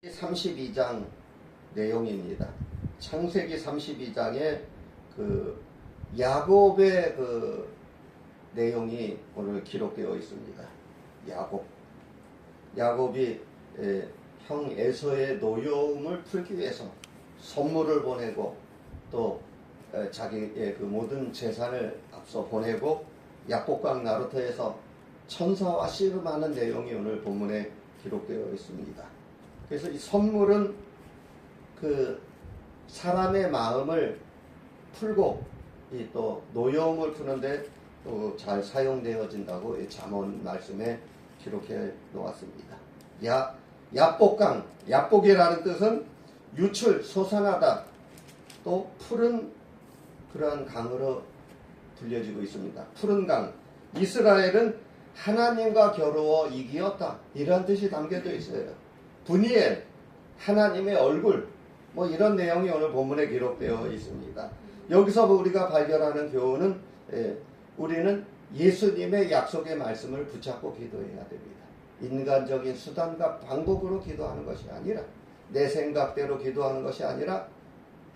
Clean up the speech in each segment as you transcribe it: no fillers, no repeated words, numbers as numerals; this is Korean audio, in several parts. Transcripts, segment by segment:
32장 내용입니다. 창세기 32장에 그 야곱의 그 내용이 오늘 기록되어 있습니다. 야곱이 형 에서의 노여움을 풀기 위해서 선물을 보내고 또 자기의 그 모든 재산을 앞서 보내고 약복강 나루터에서 천사와 씨름하는 내용이 오늘 본문에 기록되어 있습니다. 그래서 이 선물은 그 사람의 마음을 풀고 이 또 노여움을 푸는데 또 잘 사용되어진다고 이 잠언 말씀에 기록해 놓았습니다. 약복강, 약복이라는 뜻은 유출, 솟아나다, 또 푸른 그러한 강으로 불려지고 있습니다. 푸른 강. 이스라엘은 하나님과 겨루어 이기었다, 이런 뜻이 담겨져 있어요. 분이엘, 하나님의 얼굴, 뭐 이런 내용이 오늘 본문에 기록되어 있습니다. 여기서 우리가 발견하는 교훈은 우리는 예수님의 약속의 말씀을 붙잡고 기도해야 됩니다. 인간적인 수단과 방법으로 기도하는 것이 아니라, 내 생각대로 기도하는 것이 아니라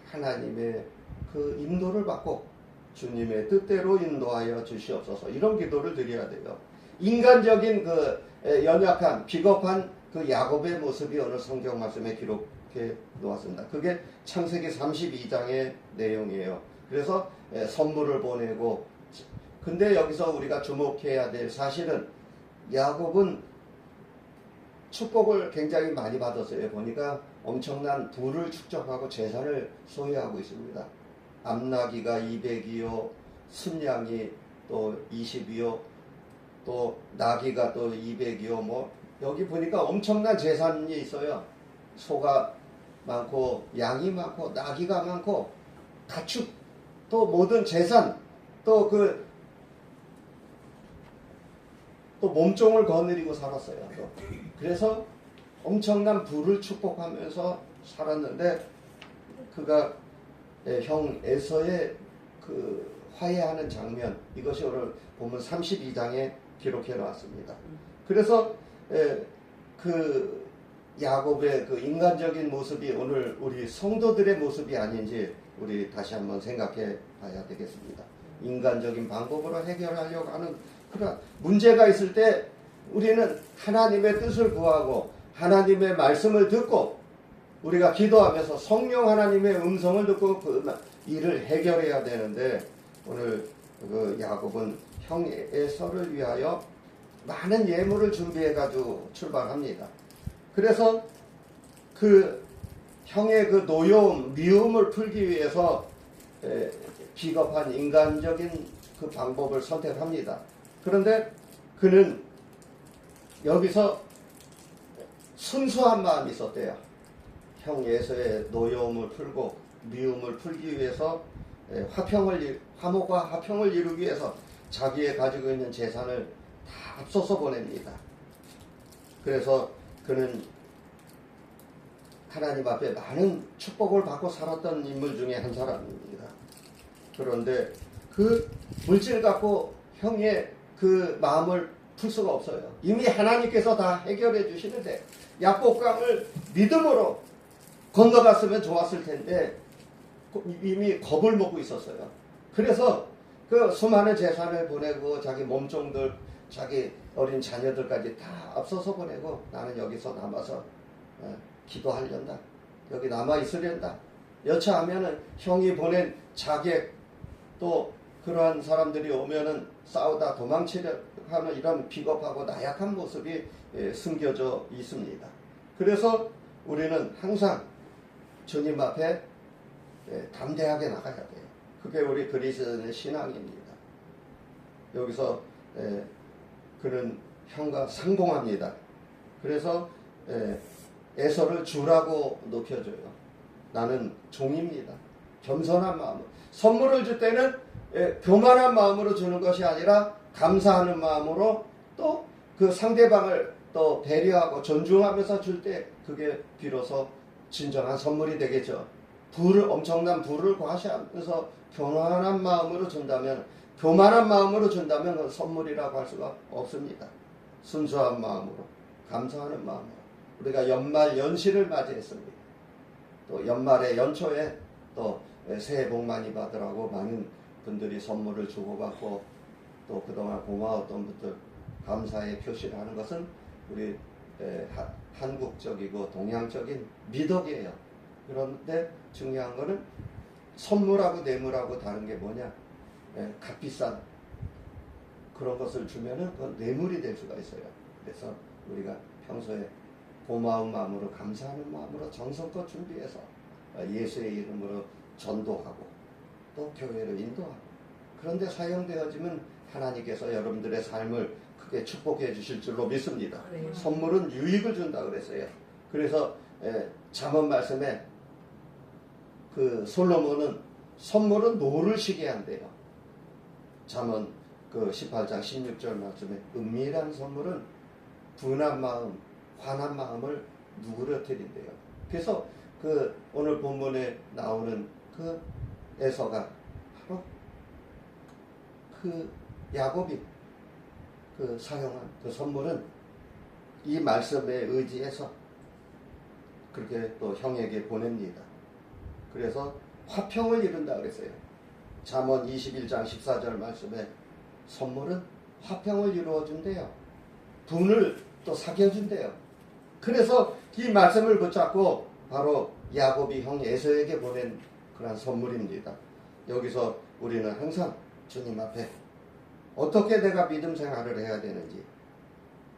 하나님의 그 인도를 받고 주님의 뜻대로 인도하여 주시옵소서, 이런 기도를 드려야 돼요. 인간적인 그 연약한 비겁한 그 야곱의 모습이 오늘 성경 말씀에 기록해 놓았습니다. 그게 창세기 32장의 내용이에요. 그래서 선물을 보내고, 근데 여기서 우리가 주목해야 될 사실은 야곱은 축복을 굉장히 많이 받았어요. 보니까 엄청난 부를 축적하고 재산을 소유하고 있습니다. 암나기가 200이요, 순양이 또 20이요, 또 나귀가 또 200이요, 뭐 여기 보니까 엄청난 재산이 있어요. 소가 많고 양이 많고 나귀가 많고 가축, 또 모든 재산, 또 몸종을 거느리고 살았어요. 그래서 엄청난 부를 축복하면서 살았는데, 그가 형 에서의 그 화해하는 장면, 이것이 오늘 본문 32장에 기록해 놓았습니다. 그래서 그 야곱의 그 인간적인 모습이 오늘 우리 성도들의 모습이 아닌지 우리 다시 한번 생각해 봐야 되겠습니다. 인간적인 방법으로 해결하려고 하는 그런 문제가 있을 때 우리는 하나님의 뜻을 구하고 하나님의 말씀을 듣고 우리가 기도하면서 성령 하나님의 음성을 듣고 그 일을 해결해야 되는데, 오늘 그 야곱은 형 에서를 위하여 많은 예물을 준비해가지고 출발합니다. 그래서 그 형의 그 노여움, 미움을 풀기 위해서 비겁한 인간적인 그 방법을 선택합니다. 그런데 그는 여기서 순수한 마음이 있었대요. 형 에서의 노여움을 풀고 미움을 풀기 위해서 화목과 화평을 이루기 위해서 자기의 가지고 있는 재산을 다 앞서서 보냅니다. 그래서 그는 하나님 앞에 많은 축복을 받고 살았던 인물 중에 한 사람입니다. 그런데 그 물질 갖고 형의 그 마음을 풀 수가 없어요. 이미 하나님께서 다 해결해 주시는데, 약복강을 믿음으로 건너갔으면 좋았을 텐데 이미 겁을 먹고 있었어요. 그래서 그 수많은 재산을 보내고 자기 몸종들, 자기 어린 자녀들까지 다 앞서서 보내고, 나는 여기서 남아서 기도하련다, 여기 남아 있으련다, 여차하면은 형이 보낸 자객, 또 그러한 사람들이 오면은 싸우다 도망치려 하는 이런 비겁하고 나약한 모습이 숨겨져 있습니다. 그래서 우리는 항상 주님 앞에 담대하게 나가야 돼요. 그게 우리 그리스도인의 신앙입니다. 여기서 그는 형과 상봉합니다. 그래서 에서를 주라고 높여줘요. 나는 종입니다. 겸손한 마음으로. 선물을 줄 때는 교만한 마음으로 주는 것이 아니라 감사하는 마음으로, 또 그 상대방을 또 배려하고 존중하면서 줄 때 그게 비로소 진정한 선물이 되겠죠. 엄청난 부를 과시하면서 교만한 마음으로 준다면, 그건 선물이라고 할 수가 없습니다. 순수한 마음으로, 감사하는 마음으로, 우리가 연말 연시를 맞이했습니다. 또 연말에 연초에 또 새해 복 많이 받으라고 많은 분들이 선물을 주고받고 또 그동안 고마웠던 분들 감사의 표시를 하는 것은 우리 한국적이고 동양적인 미덕이에요. 그런데 중요한 거는 선물하고 뇌물하고 다른 게 뭐냐? 값비싼 그런 것을 주면은 그건 뇌물이 될 수가 있어요. 그래서 우리가 평소에 고마운 마음으로 감사하는 마음으로 정성껏 준비해서 예수의 이름으로 전도하고 또 교회를 인도하고 그런데 사용되어지면 하나님께서 여러분들의 삶을 크게 축복해 주실 줄로 믿습니다. 네. 선물은 유익을 준다 그랬어요. 그래서 잠언 말씀에 그 솔로몬은 선물은 노를 시게 한대요. 잠언 그 18장 16절 말씀에 은밀한 선물은 분한 마음, 환한 마음을 누그러뜨린대요. 그래서 그 오늘 본문에 나오는 그 에서가 바로 그 야곱이 그 사용한 그 선물은 이 말씀에 의지해서 그렇게 또 형에게 보냅니다. 그래서 화평을 이룬다 그랬어요. 잠언 21장 14절 말씀에 선물은 화평을 이루어준대요. 분을 또 사겨준대요. 그래서 이 말씀을 붙잡고 바로 야곱이 형 에서에게 보낸 그런 선물입니다. 여기서 우리는 항상 주님 앞에 어떻게 내가 믿음 생활을 해야 되는지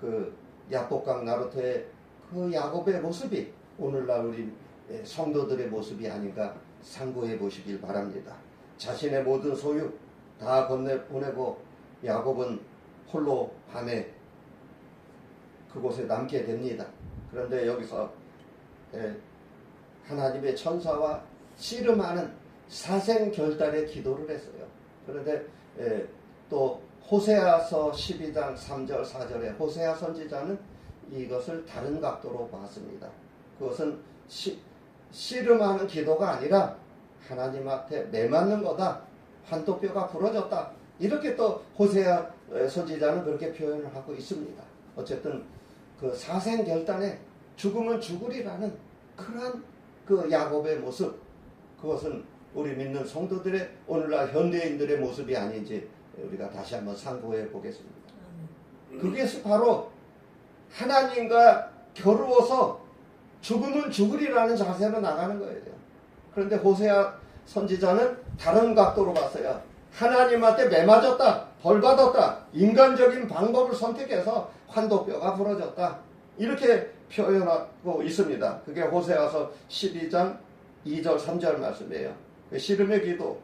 그 야복강 나루터의 그 야곱의 모습이 오늘날 우리 성도들의 모습이 아닌가 상고해 보시길 바랍니다. 자신의 모든 소유 다 건네보내고 야곱은 홀로 밤에 그곳에 남게 됩니다. 그런데 여기서 하나님의 천사와 씨름하는 사생결단의 기도를 했어요. 그런데 또 호세아서 12장 3절 4절에 호세아 선지자는 이것을 다른 각도로 봤습니다. 그것은 씨름하는 기도가 아니라 하나님 앞에 매맞는 거다. 환도뼈가 부러졌다. 이렇게 또 호세아 선지자는 그렇게 표현을 하고 있습니다. 어쨌든 그 사생결단에 죽으면 죽으리라는 그러한 그 야곱의 모습, 그것은 우리 믿는 성도들의 오늘날 현대인들의 모습이 아닌지 우리가 다시 한번 상고해 보겠습니다. 그게 바로 하나님과 겨루어서 죽으면 죽으리라는 자세로 나가는 거예요. 그런데 호세아 선지자는 다른 각도로 봤어요. 하나님한테 매맞았다, 벌받았다, 인간적인 방법을 선택해서 환도뼈가 부러졌다. 이렇게 표현하고 있습니다. 그게 호세아서 12장 2절 3절 말씀이에요. 씨름의 기도,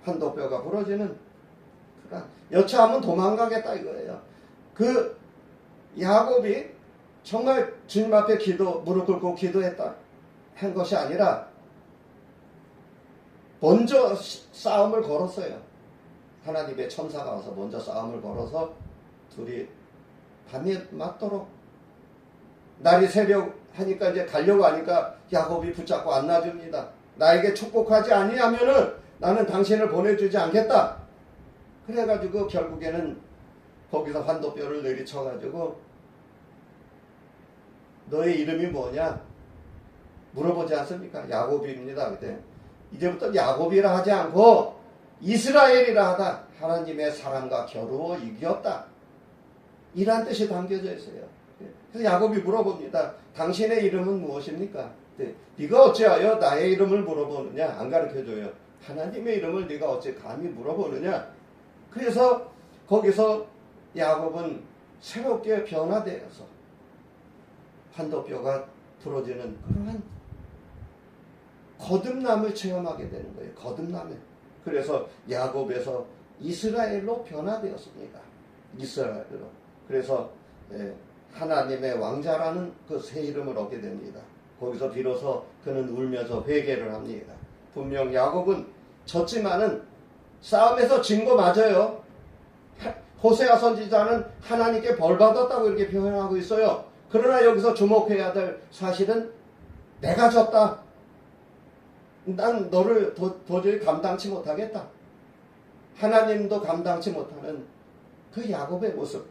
환도뼈가 부러지는 여차하면 도망가겠다 이거예요. 그 야곱이 정말 주님 앞에 무릎 꿇고 기도했다 한 것이 아니라 먼저 싸움을 걸었어요. 하나님의 천사가 와서 먼저 싸움을 걸어서 둘이 밤에 맞도록 날이 새벽하니까 이제 가려고 하니까 야곱이 붙잡고 안 놔줍니다. 나에게 축복하지 아니하면은 나는 당신을 보내주지 않겠다. 그래가지고 결국에는 거기서 환도뼈를 내리쳐가지고 너의 이름이 뭐냐 물어보지 않습니까? 야곱입니다. 그때 이제부터 야곱이라 하지 않고 이스라엘이라 하다. 하나님의 사랑과 겨루어 이겼다. 이란 뜻이 담겨져 있어요. 그래서 야곱이 물어봅니다. 당신의 이름은 무엇입니까? 네가 어찌하여 나의 이름을 물어보느냐? 안 가르쳐줘요. 하나님의 이름을 네가 어찌 감히 물어보느냐? 그래서 거기서 야곱은 새롭게 변화되어서 환도뼈가 부러지는 그러한 거듭남을 체험하게 되는 거예요. 거듭남을. 그래서 야곱에서 이스라엘로 변화되었습니다. 이스라엘로. 그래서 하나님의 왕자라는 그 새 이름을 얻게 됩니다. 거기서 비로소 그는 울면서 회개를 합니다. 분명 야곱은 졌지만은 싸움에서 진 거 맞아요. 호세아 선지자는 하나님께 벌받았다고 이렇게 표현하고 있어요. 그러나 여기서 주목해야 될 사실은 내가 졌다. 난 너를 도저히 감당치 못하겠다. 하나님도 감당치 못하는 그 야곱의 모습.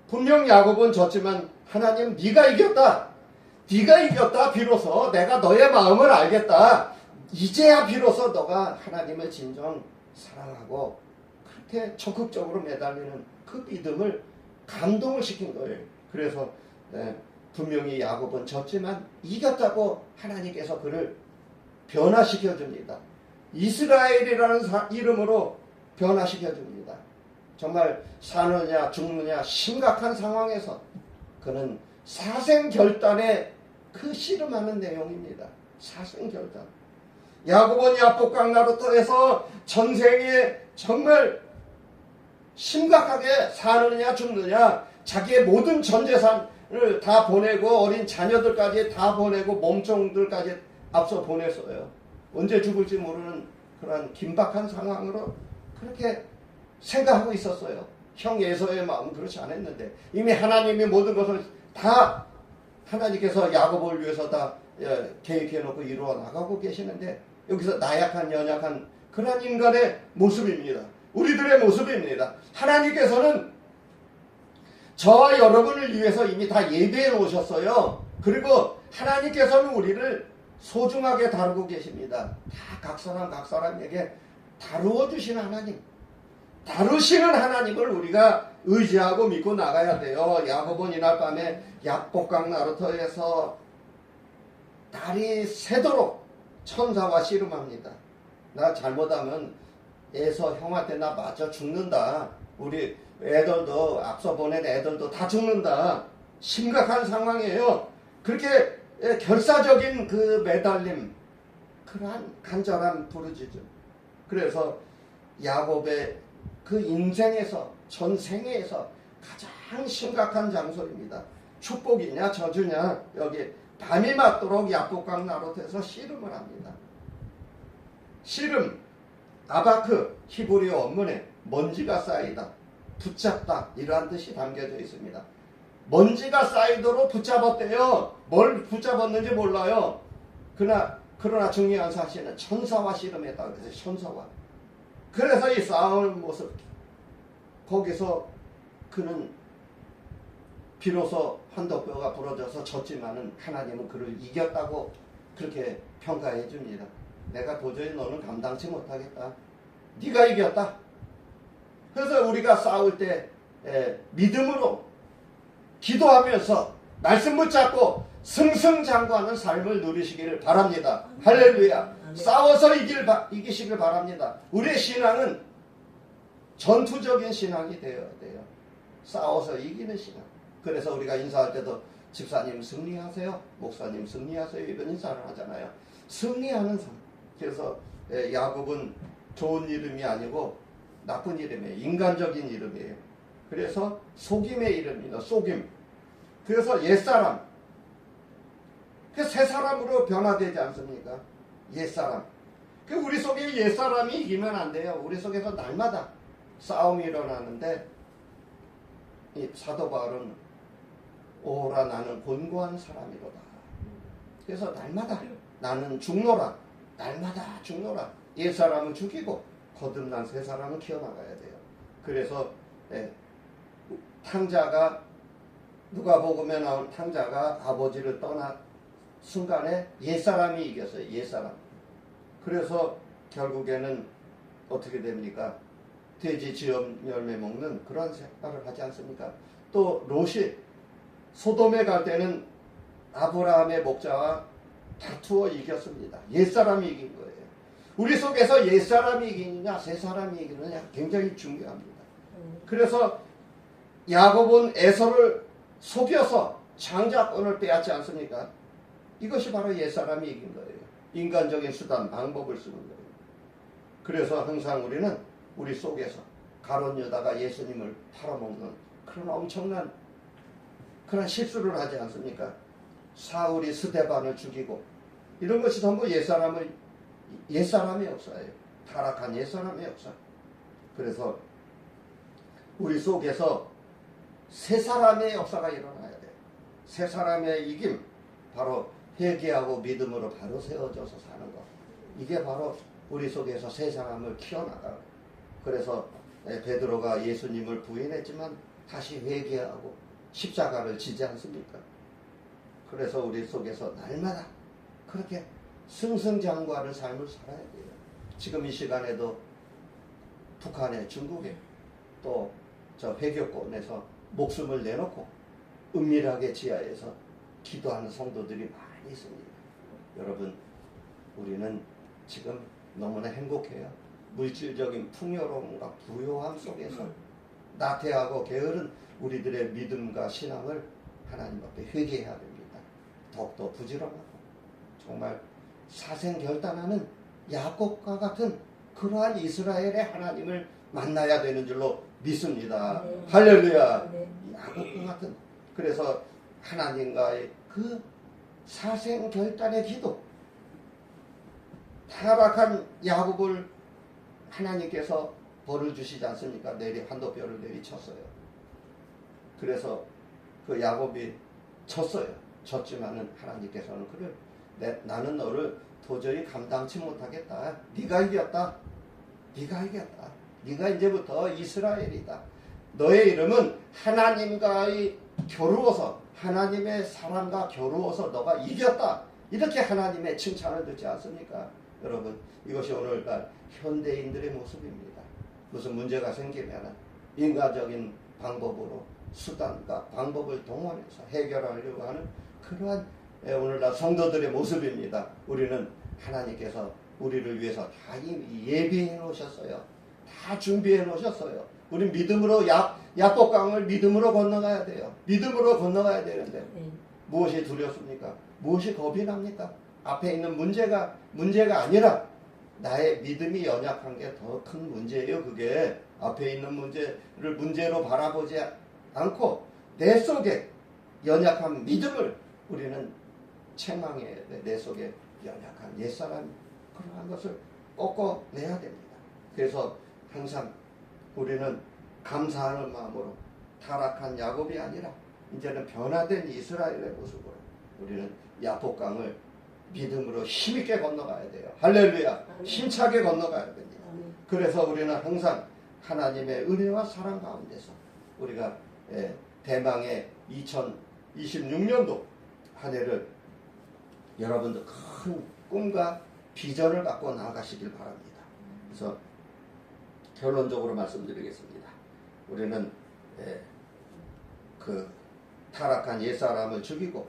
분명 야곱은 졌지만 하나님 네가 이겼다. 네가 이겼다. 비로소 내가 너의 마음을 알겠다. 이제야 비로소 너가 하나님을 진정 사랑하고 그렇게 적극적으로 매달리는 그 믿음을 감동을 시킨 거예요. 그래서 분명히 야곱은 졌지만 이겼다고 하나님께서 그를 변화시켜 줍니다. 이스라엘이라는 이름으로 변화시켜 줍니다. 정말 사느냐 죽느냐 심각한 상황에서 그는 사생결단에 그 씨름하는 내용입니다. 사생결단. 야곱은 야복강 나루터에서 전생에 정말 심각하게 사느냐 죽느냐 자기의 모든 전 재산을 다 보내고 어린 자녀들까지 다 보내고 몸종들까지 앞서 보냈어요. 언제 죽을지 모르는 그런 긴박한 상황으로 그렇게 생각하고 있었어요. 형 에서의 마음은 그렇지 않았는데 이미 하나님이 모든 것을 다 하나님께서 야곱을 위해서 다 계획해놓고 이루어 나가고 계시는데 여기서 나약한 연약한 그런 인간의 모습입니다. 우리들의 모습입니다. 하나님께서는 저와 여러분을 위해서 이미 다 예배해 놓으셨어요. 그리고 하나님께서는 우리를 소중하게 다루고 계십니다. 다 각 사람에게 다루어 주시는 하나님, 다루시는 하나님을 우리가 의지하고 믿고 나가야 돼요. 야곱은 이날 밤에 야복강 나루터에서 달이 새도록 천사와 씨름합니다. 나 잘못하면 에서 형한테 나 맞아 죽는다. 우리 애들도 앞서 보낸 애들도 다 죽는다. 심각한 상황이에요. 그렇게 결사적인 그 매달림, 그러한 간절한 부르짖음. 그래서 야곱의 그 인생에서 전생에서 가장 심각한 장소입니다. 축복이냐 저주냐 여기 밤이 맞도록 야복강 나루터에서 씨름을 합니다. 씨름 아바크 히브리어 원문에 먼지가 쌓이다, 붙잡다 이러한 뜻이 담겨져 있습니다. 먼지가 쌓이도록 붙잡았대요. 뭘 붙잡았는지 몰라요. 그러나 중요한 사실은 천사와 씨름했다. 그래서 천사와. 그래서 이 싸우는 모습 거기서 그는 비로소 환도뼈가 부러져서 졌지만은 하나님은 그를 이겼다고 그렇게 평가해 줍니다. 내가 도저히 너는 감당치 못하겠다. 네가 이겼다. 그래서 우리가 싸울 때 믿음으로 기도하면서 말씀 붙잡고 승승장구하는 삶을 누리시기를 바랍니다. 할렐루야. 싸워서 이기시길 바랍니다. 우리의 신앙은 전투적인 신앙이 되어야 돼요. 싸워서 이기는 신앙. 그래서 우리가 인사할 때도 집사님 승리하세요, 목사님 승리하세요 이런 인사를 하잖아요. 승리하는 삶. 그래서 야곱은 좋은 이름이 아니고 나쁜 이름이에요. 인간적인 이름이에요. 그래서 속임의 이름입니다. 속임. 그래서 옛사람. 새 사람으로 변화되지 않습니까? 옛사람. 우리 속에 옛사람이 이기면 안 돼요. 우리 속에서 날마다 싸움이 일어나는데 이 사도 바울은 오라 나는 곤고한 사람이로다. 그래서 날마다 나는 죽노라. 날마다 죽노라. 옛사람은 죽이고 거듭난 새 사람은 키워나가야 돼요. 그래서 탕자가 누가복음에 나온 탕자가 아버지를 떠나 순간에 옛사람이 이겼어요. 옛사람. 그래서 결국에는 어떻게 됩니까? 돼지 지엄 열매 먹는 그런 생활을 하지 않습니까? 또 롯이 소돔에 갈 때는 아브라함의 목자와 다투어 이겼습니다. 옛사람이 이긴 거예요. 우리 속에서 옛사람이 이기느냐 새사람이 이기느냐 굉장히 중요합니다. 그래서 야곱은 에서를 속여서 장자권을 빼앗지 않습니까? 이것이 바로 옛사람이 이긴 거예요. 인간적인 수단, 방법을 쓰는 거예요. 그래서 항상 우리는 우리 속에서 가룟 유다가 예수님을 팔아먹는 그런 엄청난 그런 실수를 하지 않습니까? 사울이 스데반을 죽이고 이런 것이 전부 옛사람의 역사예요. 타락한 옛사람의 역사. 그래서 우리 속에서 새 사람의 역사가 일어나야 돼요. 새 사람의 이김, 바로 회개하고 믿음으로 바로 세워져서 사는 것. 이게 바로 우리 속에서 새 사람을 키워나가요. 그래서 베드로가 예수님을 부인했지만 다시 회개하고 십자가를 지지 않습니까? 그래서 우리 속에서 날마다 그렇게 승승장구하는 삶을 살아야 돼요. 지금 이 시간에도 북한에, 중국에 또 저 회교권에서 목숨을 내놓고 은밀하게 지하에서 기도하는 성도들이 많이 있습니다. 여러분, 우리는 지금 너무나 행복해요. 물질적인 풍요로움과 부요함 속에서 나태하고 게으른 우리들의 믿음과 신앙을 하나님 앞에 회개해야 됩니다. 더욱더 부지런하고 정말 사생결단하는 야곱과 같은 그러한 이스라엘의 하나님을 만나야 되는 줄로 믿습니다. 네. 할렐루야. 네. 야곱과 같은, 그래서 하나님과의 그 사생결단의 기도, 타락한 야곱을 하나님께서 벌을 주시지 않습니까? 한도뼈를 내리쳤어요. 그래서 그 야곱이 졌어요. 졌지만은 하나님께서는 그래, 나는 너를 도저히 감당치 못하겠다. 네가 이겼다. 네가 이겼다. 네가 이제부터 이스라엘이다. 너의 이름은 하나님과의 겨루어서, 하나님의 사랑과 겨루어서 너가 이겼다. 이렇게 하나님의 칭찬을 듣지 않습니까? 여러분, 이것이 오늘날 현대인들의 모습입니다. 무슨 문제가 생기면 인간적인 방법으로 수단과 방법을 동원해서 해결하려고 하는 그러한 오늘날 성도들의 모습입니다. 우리는 하나님께서 우리를 위해서 다 이미 예비해 놓으셨어요. 다 준비해 놓으셨어요. 우리 믿음으로 야복강을 믿음으로 건너가야 돼요. 믿음으로 건너가야 되는데 무엇이 두렵습니까? 무엇이 겁이 납니까? 앞에 있는 문제가 아니라 나의 믿음이 연약한 게 더 큰 문제예요. 그게 앞에 있는 문제를 문제로 바라보지 않고 내 속에 연약한 믿음을 우리는 책망해야 돼. 내 속에 연약한 옛사람, 그러한 것을 꺾어내야 됩니다. 그래서 항상 우리는 감사하는 마음으로 타락한 야곱이 아니라 이제는 변화된 이스라엘의 모습으로 우리는 야복강을 믿음으로 힘있게 건너가야 돼요. 할렐루야. 힘차게 건너가야 됩니다. 그래서 우리는 항상 하나님의 은혜와 사랑 가운데서 우리가 대망의 2026년도 한 해를 여러분들 큰 꿈과 비전을 갖고 나아가시길 바랍니다. 그래서 결론적으로 말씀드리겠습니다. 우리는 그 타락한 옛사람을 죽이고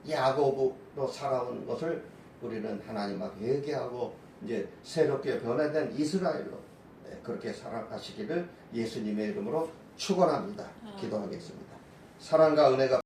야곱으로 살아온 것을 우리는 하나님 앞에 회개하고 이제 새롭게 변화된 이스라엘로 그렇게 살아가시기를 예수님의 이름으로 축원합니다. 기도하겠습니다. 사랑과 은혜가